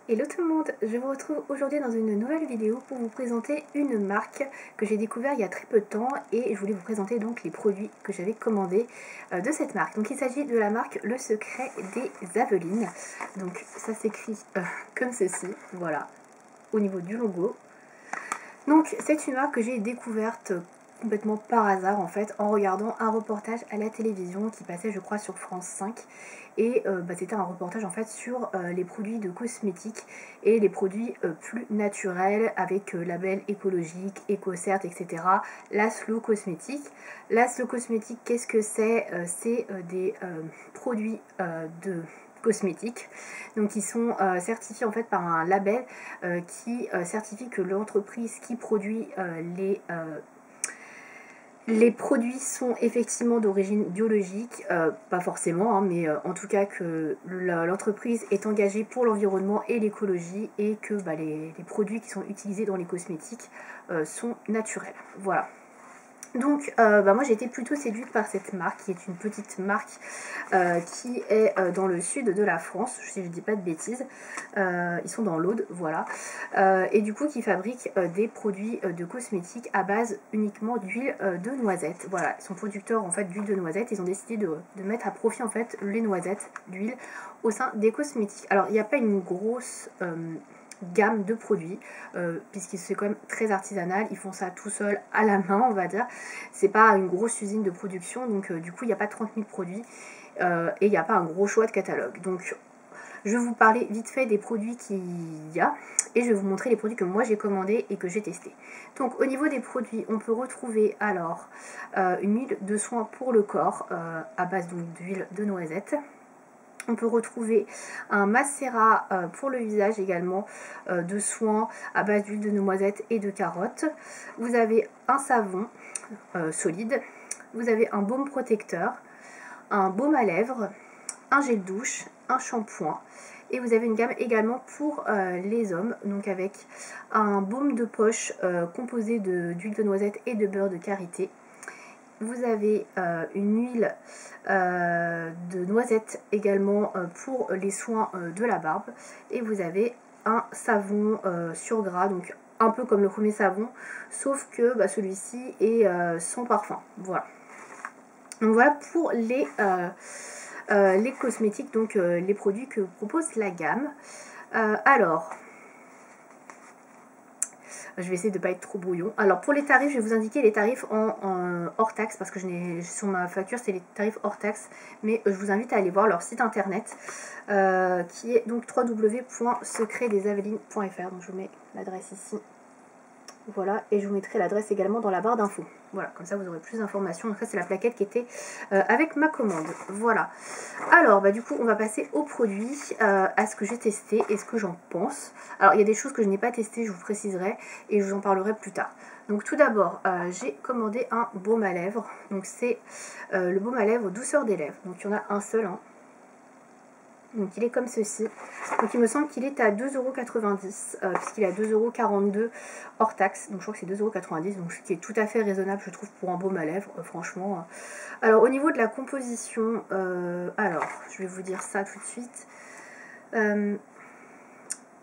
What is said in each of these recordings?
Hello tout le monde, je vous retrouve aujourd'hui dans une nouvelle vidéo pour vous présenter une marque que j'ai découvert il y a très peu de temps et je voulais vous présenter donc les produits que j'avais commandés de cette marque. Donc il s'agit de la marque Le Secret des Avelines. Donc ça s'écrit comme ceci, voilà, au niveau du logo. Donc c'est une marque que j'ai découverte complètement par hasard en fait en regardant un reportage à la télévision qui passait je crois sur France 5 et c'était un reportage en fait sur les produits de cosmétiques et les produits plus naturels avec label écologique, EcoCert, etc. La Slow Cosmétique. La Slow Cosmétique, qu'est-ce que c'est? C'est des produits de cosmétiques donc qui sont certifiés en fait par un label qui certifie que l'entreprise qui produit les produits sont effectivement d'origine biologique, pas forcément, hein, mais en tout cas que l'entreprise est engagée pour l'environnement et l'écologie et que les produits qui sont utilisés dans les cosmétiques sont naturels. Voilà. Donc moi j'ai été plutôt séduite par cette marque qui est une petite marque qui est dans le sud de la France, si je dis pas de bêtises, ils sont dans l'Aude, voilà, et du coup qui fabrique des produits de cosmétiques à base uniquement d'huile de noisette. Voilà, ils sont producteurs en fait d'huile de noisette, ils ont décidé de mettre à profit en fait les noisettes d'huile au sein des cosmétiques. Alors il n'y a pas une grosse gamme de produits puisque c'est quand même très artisanal, ils font ça tout seul à la main on va dire, c'est pas une grosse usine de production donc du coup il n'y a pas 30 000 produits et il n'y a pas un gros choix de catalogue. Donc je vais vous parler vite fait des produits qu'il y a et je vais vous montrer les produits que moi j'ai commandés et que j'ai testés. Donc au niveau des produits on peut retrouver alors une huile de soin pour le corps à base d'huile de noisette. On peut retrouver un macérat pour le visage également de soins à base d'huile de noisette et de carotte. Vous avez un savon solide. Vous avez un baume protecteur, un baume à lèvres, un gel douche, un shampoing. Et vous avez une gamme également pour les hommes, donc avec un baume de poche composé d'huile de noisette et de beurre de karité. Vous avez une huile de noisette également pour les soins de la barbe. Et vous avez un savon sur gras, donc un peu comme le premier savon, sauf que celui-ci est sans parfum. Voilà. Donc voilà pour les cosmétiques, donc les produits que propose la gamme. Alors, je vais essayer de ne pas être trop brouillon. Alors pour les tarifs, je vais vous indiquer les tarifs en hors taxe parce que sur ma facture c'est les tarifs hors taxe. Mais je vous invite à aller voir leur site internet qui est donc www.secretdesavelines.fr. Donc je vous mets l'adresse ici. Voilà, et je vous mettrai l'adresse également dans la barre d'infos. Voilà, comme ça vous aurez plus d'informations. Donc ça c'est la plaquette qui était avec ma commande. Voilà. Alors du coup on va passer aux produits, à ce que j'ai testé et ce que j'en pense. Alors il y a des choses que je n'ai pas testées, je vous préciserai et je vous en parlerai plus tard. Donc tout d'abord j'ai commandé un baume à lèvres. Donc c'est le baume à lèvres douceur des lèvres. Donc il y en a un seul, hein. Donc il est comme ceci. Donc il me semble qu'il est à 2,90 € puisqu'il est à 2,42 € hors taxe. Donc je crois que c'est 2,90 €, donc ce qui est tout à fait raisonnable je trouve pour un baume à lèvres, franchement. Alors au niveau de la composition, alors je vais vous dire ça tout de suite.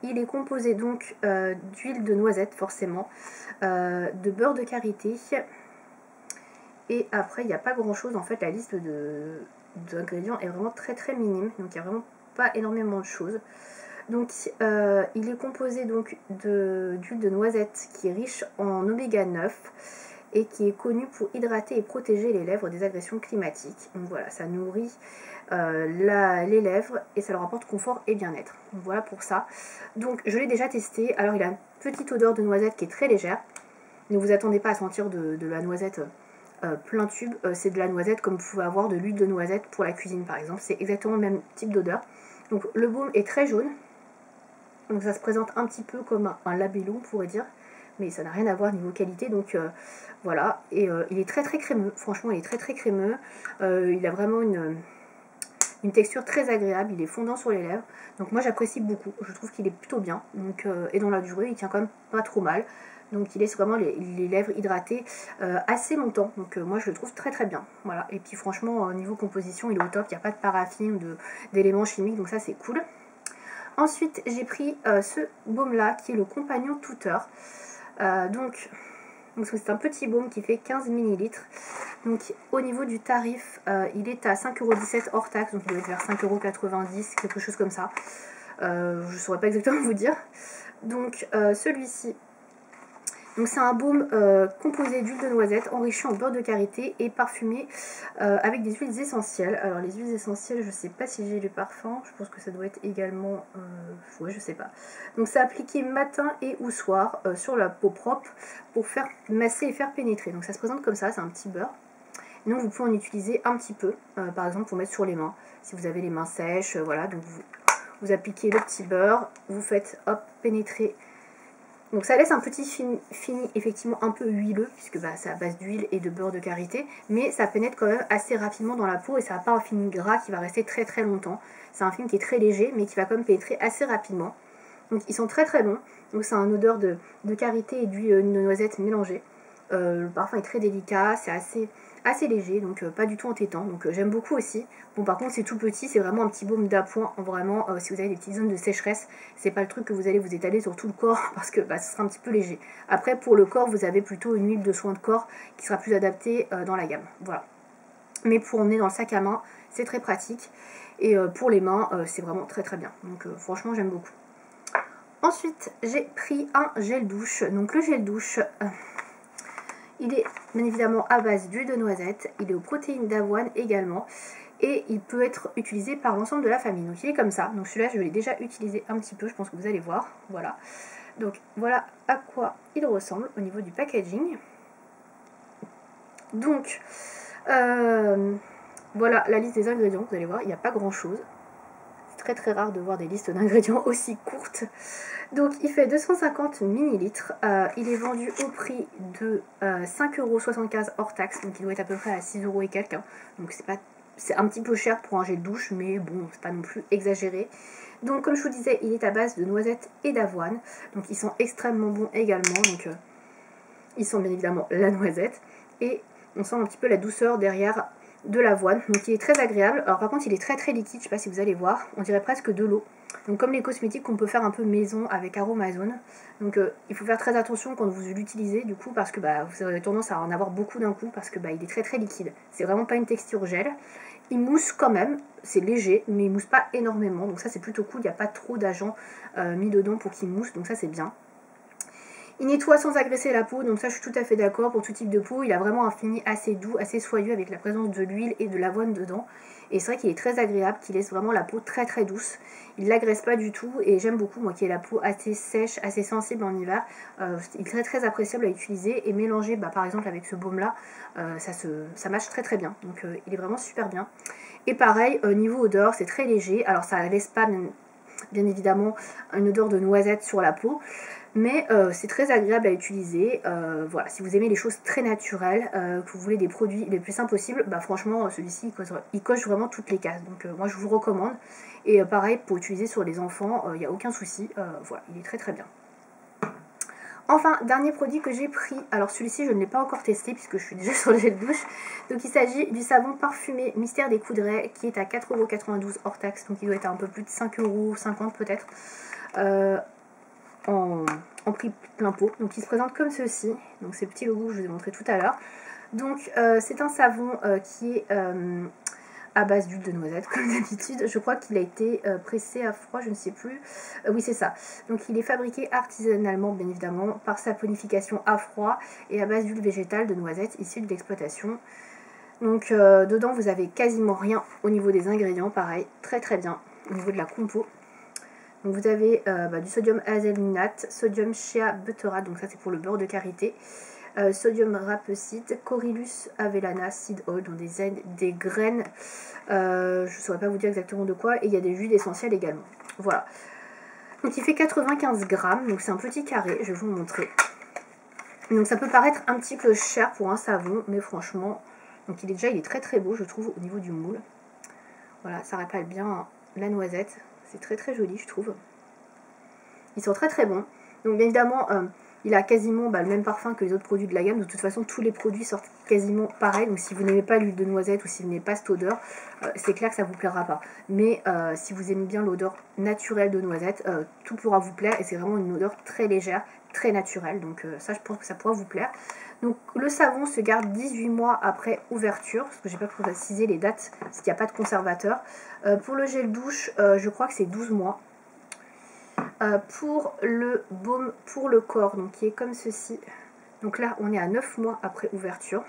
Il est composé donc d'huile de noisette forcément, de beurre de karité. Et après il n'y a pas grand chose en fait, la liste d'ingrédients est vraiment très minime, donc il n'y a vraiment pas énormément de choses. Donc il est composé donc d'huile de noisette qui est riche en oméga 9 et qui est connu pour hydrater et protéger les lèvres des agressions climatiques. Donc voilà, ça nourrit les lèvres et ça leur apporte confort et bien-être. Donc voilà pour ça. Donc je l'ai déjà testé. Alors il a une petite odeur de noisette qui est très légère. Ne vous attendez pas à sentir de la noisette plein tube. C'est de la noisette comme vous pouvez avoir de l'huile de noisette pour la cuisine par exemple. C'est exactement le même type d'odeur. Donc le baume est très jaune. Donc ça se présente un petit peu comme un labello on pourrait dire. Mais ça n'a rien à voir niveau qualité. Donc voilà. Et il est très crémeux. Franchement il est très crémeux. Il a vraiment une texture très agréable. Il est fondant sur les lèvres. Donc moi j'apprécie beaucoup. Je trouve qu'il est plutôt bien. Donc, et dans la durée il tient quand même pas trop mal. Donc il laisse vraiment les lèvres hydratées assez longtemps. Donc moi je le trouve très bien. Voilà. Et puis franchement niveau composition il est au top. Il n'y a pas de paraffine ou d'éléments chimiques. Donc ça c'est cool. Ensuite j'ai pris ce baume là qui est le compagnon tuteur. Donc c'est un petit baume qui fait 15 ml. Donc au niveau du tarif, il est à 5,17 € hors taxe, donc il doit être vers 5,90 €, quelque chose comme ça. Je ne saurais pas exactement vous dire. Donc celui-ci, c'est un baume composé d'huile de noisette, enrichi en beurre de karité et parfumé avec des huiles essentielles. Alors les huiles essentielles, je ne sais pas si j'ai le parfum, je pense que ça doit être également, ouais, je sais pas. Donc c'est appliqué matin et ou soir sur la peau propre pour faire masser et faire pénétrer. Donc ça se présente comme ça, c'est un petit beurre. Donc vous pouvez en utiliser un petit peu, par exemple pour mettre sur les mains, si vous avez les mains sèches, voilà. Donc vous appliquez le petit beurre, vous faites hop pénétrer. Donc ça laisse un petit fini effectivement un peu huileux, puisque c'est à base d'huile et de beurre de karité, mais ça pénètre quand même assez rapidement dans la peau et ça n'a pas un fini gras qui va rester très très longtemps. C'est un film qui est très léger mais qui va quand même pénétrer assez rapidement. Donc ils sont très très bons. Donc c'est un odeur de karité et d'huile de noisette mélangée. Le parfum est très délicat, c'est assez léger, donc pas du tout entêtant, donc j'aime beaucoup aussi. Bon par contre c'est tout petit, c'est vraiment un petit baume d'appoint, vraiment si vous avez des petites zones de sécheresse, c'est pas le truc que vous allez vous étaler sur tout le corps parce que ce sera un petit peu léger. Après pour le corps vous avez plutôt une huile de soin de corps qui sera plus adaptée dans la gamme, voilà. Mais pour emmener dans le sac à main, c'est très pratique, et pour les mains c'est vraiment très très bien, donc franchement j'aime beaucoup. Ensuite j'ai pris un gel douche, donc le gel douche... il est bien évidemment à base d'huile de noisette, il est aux protéines d'avoine également, et il peut être utilisé par l'ensemble de la famille. Donc il est comme ça, donc celui-là je l'ai déjà utilisé un petit peu, je pense que vous allez voir, voilà. Donc voilà à quoi il ressemble au niveau du packaging. Donc voilà la liste des ingrédients, vous allez voir, il n'y a pas grand chose. C'est très rare de voir des listes d'ingrédients aussi courtes. Donc il fait 250 ml, il est vendu au prix de 5,75 € hors taxe, donc il doit être à peu près à 6 € et quelques, hein. Donc c'est un petit peu cher pour un gel douche, mais bon, c'est pas non plus exagéré. Donc comme je vous disais, il est à base de noisettes et d'avoine, donc ils sont extrêmement bons également, donc ils sentent bien évidemment la noisette, et on sent un petit peu la douceur derrière de l'avoine, donc il est très agréable. Alors par contre il est très liquide, je sais pas si vous allez voir, on dirait presque de l'eau. Donc comme les cosmétiques qu'on peut faire un peu maison avec Aromazone. Donc il faut faire très attention quand vous l'utilisez du coup, parce que vous avez tendance à en avoir beaucoup d'un coup, parce que il est très liquide. C'est vraiment pas une texture gel. Il mousse quand même, c'est léger, mais il mousse pas énormément, donc ça c'est plutôt cool, il n'y a pas trop d'agents mis dedans pour qu'il mousse, donc ça c'est bien. Il nettoie sans agresser la peau, donc ça je suis tout à fait d'accord pour tout type de peau. Il a vraiment un fini assez doux, assez soyeux avec la présence de l'huile et de l'avoine dedans. Et c'est vrai qu'il est très agréable, qu'il laisse vraiment la peau très douce. Il ne l'agresse pas du tout et j'aime beaucoup, moi qui ai la peau assez sèche, assez sensible en hiver. Il est très appréciable à utiliser et mélanger par exemple avec ce baume là, ça match très bien. Donc il est vraiment super bien. Et pareil, niveau odeur, c'est très léger. Alors ça ne laisse pas bien évidemment une odeur de noisette sur la peau. Mais c'est très agréable à utiliser. Voilà, si vous aimez les choses très naturelles, que vous voulez des produits les plus simples possibles, franchement celui-ci il coche vraiment toutes les cases. Donc moi je vous le recommande. Et pareil pour utiliser sur les enfants, il n'y a aucun souci. Voilà, il est très bien. Enfin, dernier produit que j'ai pris, alors celui-ci je ne l'ai pas encore testé puisque je suis déjà sur le gel douche. Donc il s'agit du savon parfumé Mystère des Coudray qui est à 4,92 € hors taxe, donc il doit être à un peu plus de 5,50 € peut-être. En prix plein pot. Donc il se présente comme ceci, donc c'est le petit logo que je vous ai montré tout à l'heure. Donc c'est un savon qui est à base d'huile de noisette comme d'habitude. Je crois qu'il a été pressé à froid, je ne sais plus. Oui c'est ça. Donc il est fabriqué artisanalement bien évidemment par saponification à froid et à base d'huile végétale de noisette issue de l'exploitation. Donc dedans vous avez quasiment rien au niveau des ingrédients, pareil, très bien au niveau de la compo. Donc vous avez du sodium hazelnut, sodium shea butterate, donc ça c'est pour le beurre de karité, sodium rapeseed, corylus avellana seed oil, donc des graines, je ne saurais pas vous dire exactement de quoi, et il y a des huiles essentielles également. Voilà. Donc il fait 95 grammes, donc c'est un petit carré, je vais vous montrer. Donc ça peut paraître un petit peu cher pour un savon, mais franchement, donc il est très beau je trouve au niveau du moule. Voilà, ça rappelle bien la noisette. C'est très joli je trouve. Ils sont très bons. Donc bien évidemment Il a quasiment le même parfum que les autres produits de la gamme. De toute façon, tous les produits sortent quasiment pareil. Donc si vous n'aimez pas l'huile de noisette ou si vous n'aimez pas cette odeur, c'est clair que ça ne vous plaira pas. Mais si vous aimez bien l'odeur naturelle de noisette, tout pourra vous plaire. Et c'est vraiment une odeur très légère, très naturelle. Donc ça, je pense que ça pourra vous plaire. Donc le savon se garde 18 mois après ouverture, parce que j'ai pas précisé les dates, parce qu'il n'y a pas de conservateur. Pour le gel douche, je crois que c'est 12 mois. Pour le baume pour le corps, donc qui est comme ceci. Donc là, on est à 9 mois après ouverture.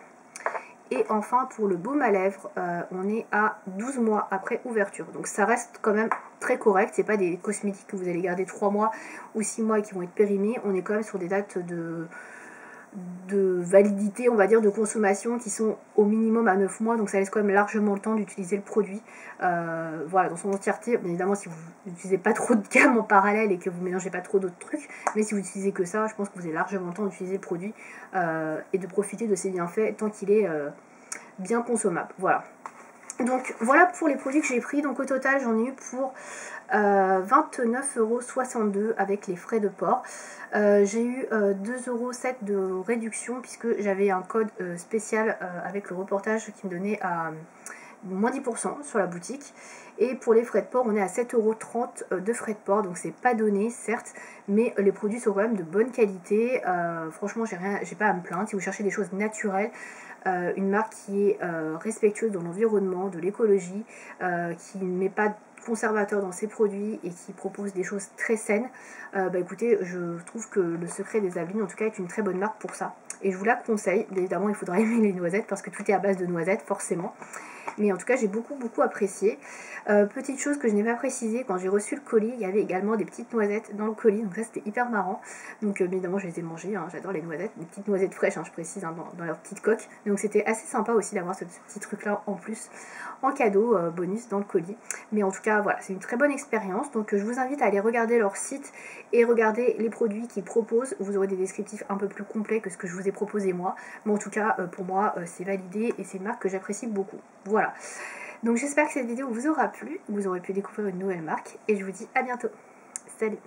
Et enfin, pour le baume à lèvres, on est à 12 mois après ouverture. Donc ça reste quand même très correct. C'est pas des cosmétiques que vous allez garder 3 mois ou 6 mois et qui vont être périmés. On est quand même sur des dates de validité, on va dire, de consommation qui sont au minimum à 9 mois, donc ça laisse quand même largement le temps d'utiliser le produit, voilà, dans son entièreté. Bien évidemment, si vous n'utilisez pas trop de gamme en parallèle et que vous mélangez pas trop d'autres trucs, mais si vous utilisez que ça, je pense que vous avez largement le temps d'utiliser le produit et de profiter de ses bienfaits tant qu'il est bien consommable. Voilà. Donc voilà pour les produits que j'ai pris. Donc au total, j'en ai eu pour 29,62 € avec les frais de port. J'ai eu 2,07 € de réduction puisque j'avais un code spécial avec le reportage qui me donnait à moins 10% sur la boutique. Et pour les frais de port, on est à 7,30 € de frais de port. Donc c'est pas donné, certes, mais les produits sont quand même de bonne qualité. Franchement, j'ai pas à me plaindre. Si vous cherchez des choses naturelles, une marque qui est respectueuse dans l'environnement, de l'écologie, qui ne met pas de conservateur dans ses produits et qui propose des choses très saines, écoutez, je trouve que le Secret des Ablines, en tout cas, est une très bonne marque pour ça. Et je vous la conseille. Évidemment, il faudra aimer les noisettes parce que tout est à base de noisettes, forcément. Mais en tout cas, j'ai beaucoup apprécié. Petite chose que je n'ai pas précisé, quand j'ai reçu le colis, il y avait également des petites noisettes dans le colis. Donc ça, c'était hyper marrant. Donc évidemment, je les ai mangées. Hein, j'adore les noisettes. Des petites noisettes fraîches, hein, je précise, hein, dans leur petite coque. Donc c'était assez sympa aussi d'avoir ce petit truc-là en plus, en cadeau, bonus dans le colis. Mais en tout cas, voilà, c'est une très bonne expérience. Donc je vous invite à aller regarder leur site et regarder les produits qu'ils proposent. Vous aurez des descriptifs un peu plus complets que ce que je vous ai proposé moi. Mais en tout cas, pour moi, c'est validé et c'est une marque que j'apprécie beaucoup. Voilà. Donc j'espère que cette vidéo vous aura plu, vous aurez pu découvrir une nouvelle marque et je vous dis à bientôt. Salut!